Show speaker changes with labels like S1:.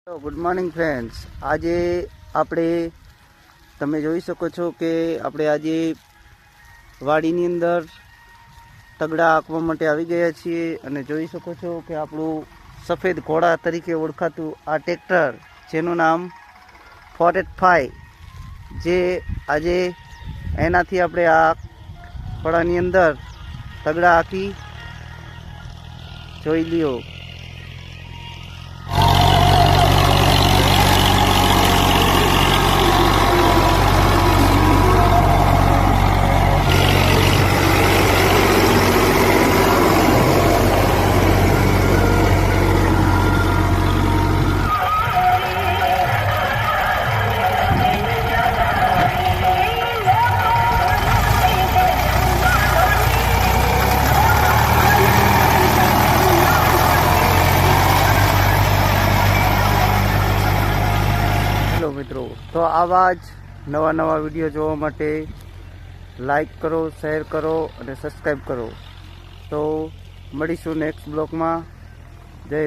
S1: Good morning friends, આજે આપણે તમે જોઈ શકો છો કે આપણે આજે વાડીની અંદર તગડા આંકવા માટે આવી ગયા છીએ અને જોઈ શકો છો કે આપણું સફેદ ઘોડા તરીકે ઓળખાતું આ ટ્રેક્ટર જેનું નામ 485 જે આજે એનાથી આપણે આ ખોડાની અંદર તગડા આંકી જોઈ લ્યો. મિત્રો, તો આવા જ નવા વિડીયો જોવા માટે લાઈક કરો, શેર કરો અને સબસ્ક્રાઈબ કરો. તો મળીશું નેક્સ્ટ બ્લોગમાં. જય